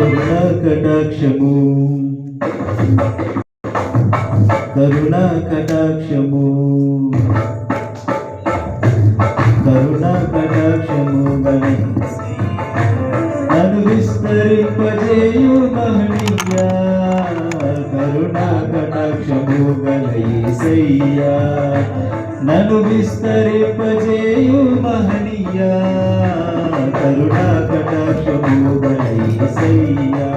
కరుణా కటాక్షము కరుణా కటాక్షము కరుణా కటాక్షము గని నన్ను విస్తరింపజేయు మహనీయా కరుణా కటాక్షము గల యేసయ్యా నన్ను విస్తరింపజేయు మహనీయా కరుణా కటాక్షము గల యేసయ్యా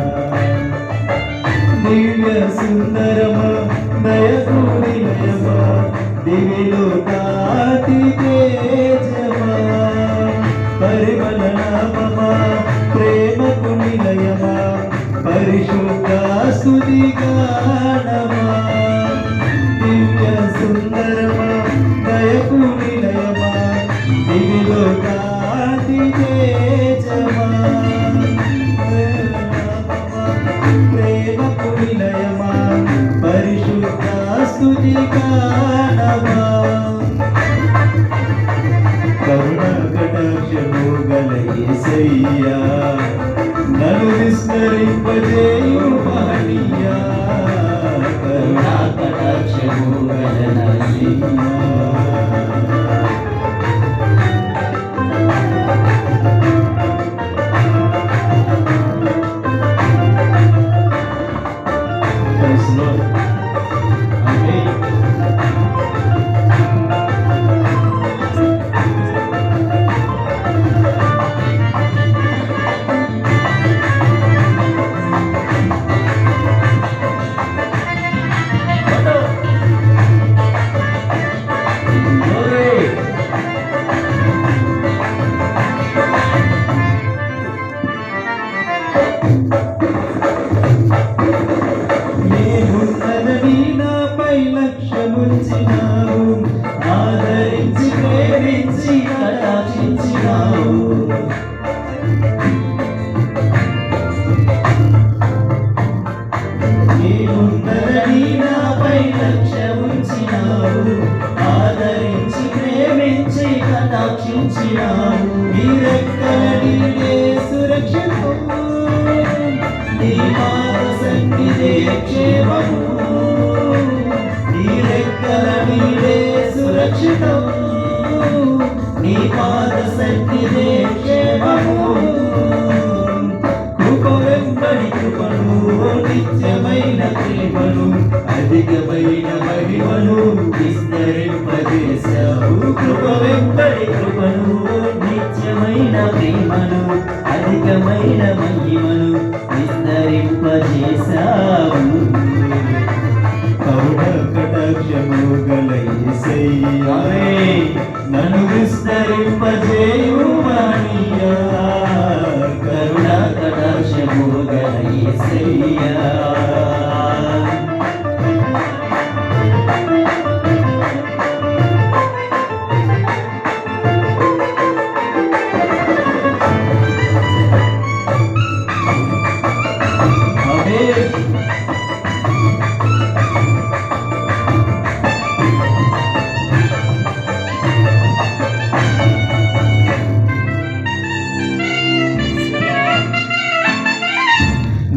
దివ్య సుందరమా దయకు నిలయమా దివిలో కాతి తేజమా పరిమళ నామమా ప్రేమకు నిలయమా పరిశుద్ధ స్తుతి గానమా దివ్య సుందరమా దయకు నిలయమా దివిలో కాతి తేజమా ప్రేమకు నిలయమా పరిశుద్ధ స్తుతి గానమా కరుణా కటాక్షము గల యేసయ్యా నన్ను విస్తరింపజేయు మహనీయా కరుణా కటాక్షము గల యేసయ్యా నేనున్నదని నాపై లక్ష్యముంచినావు ఆదరించి ప్రేమించి కటాక్షించినావు నేనున్నదని నాపై లక్ష్యముంచినావు ఆదరించి ప్రేమించి కటాక్షించినావు నీ రెక్కల నీడే సురక్షితము నీ పాద సన్నిధే క్షేమము నీ రెక్కల నీడే సురక్షితము నీ పాద సన్నిధే క్షేమము కృప వెంబడి కృపను నిత్యమైన ప్రేమను అధికమైన మహిమను విస్తరింపజేశావు కృప వెంబడి కృపను నిత్యమైన ప్రేమను అధికమైన మహిమను విస్తరింపజేశావు కరుణా కటాక్షము గల యేసయ్యా నన్ను విస్తరింపజేయు మహనీయా కరుణా కటాక్షము గల యేసయ్యా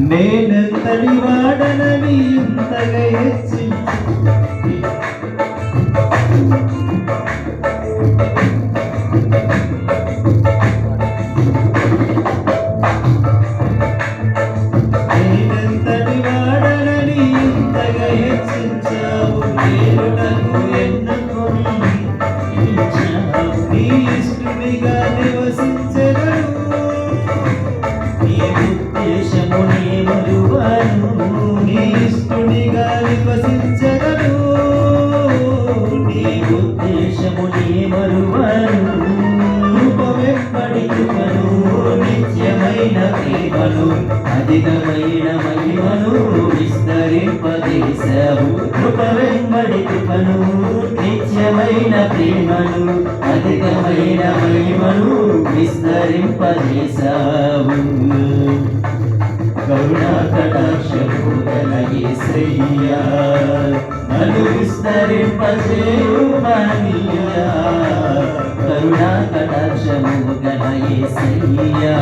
నేనెంతటి వాడనని ఇంతగా హెచ్చించి నేనెంతటి వాడనని ఇంతగా హెచ్చించావు నేనుటకు ఎన్నుకొని నీ ఇష్టునిగా నివసించెదను నీ ఇష్టునిగా నివసించెదను నీ ఉద్దేశము నీ మరువను కృప వెంబడి కృపను నిత్యమైన ప్రేమను అధికమైన మహిమను విస్తరింపజేశావు కృప వెంబడి కృపను నిత్యమైన ప్రేమను అధికమైన మహిమను విస్తరింపజేశావు కరుణా కటాక్షము గల యేసయ్యా నన్ను విస్తరింపజేయు మహనీయా కరుణా కటాక్షము గల యేసయ్యా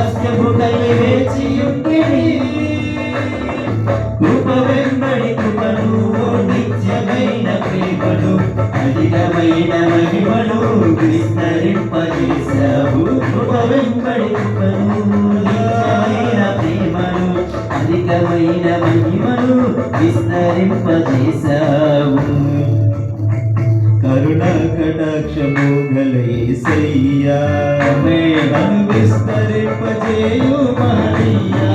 స్వాస్థ్యముకై వేచియుంటిని కృప వెంబడి కృపను నిత్యమైన ప్రేమను అధికమైన మహిమను విస్తరింపజేశావు కృప వెంబడి కృపను నిత్యమైన ప్రేమను అధికమైన మహిమను విస్తరింపజేశావు కరుణా కటాక్షము గల యేసయ్యా నన్ను విస్తరింపజేయు మహనీయా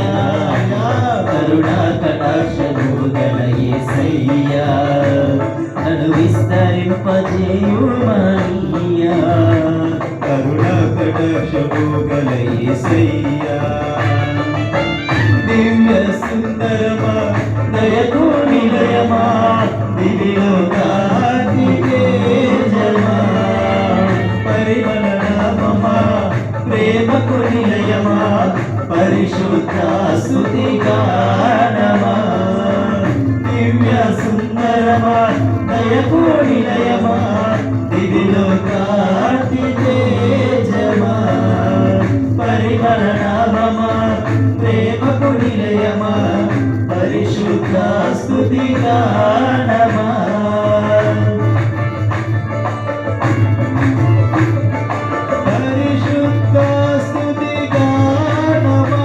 కరుణా కటాక్షము గల యేసయ్యా నన్ను విస్తరింపజేయు మహనీయా కరుణా కటాక్షము గల యేసయ్యా దివ్య సుందరమా దయకు నిలయమా దివిలో కార్తికేయమా పరిమళ నామమా ప్రేమకు నిలయమా పరిశుద్ధ స్తుతి గానమా దివ్య సుందరమా దయకు నిలయమా దివిలో కార్తికేయమా పరిమళ నామమా ప్రేమకు నిలయమా పరిశుద్ధ స్తుతి గానమా పరిశుద్ధ స్తుతి గానమా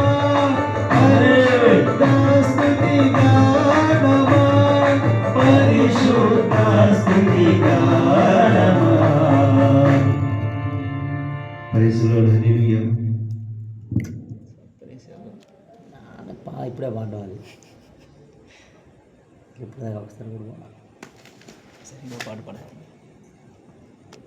పరిశుద్ధ స్తుతి గానమా పరిశుద్ధ స్తుతి గానమా ప్రైజ్ ది లార్డ్ హల్లెలూయా ఇప్పుడే పాడాలి ఇప్పుడు ఒకసారి కూడా పాట పాడాలి.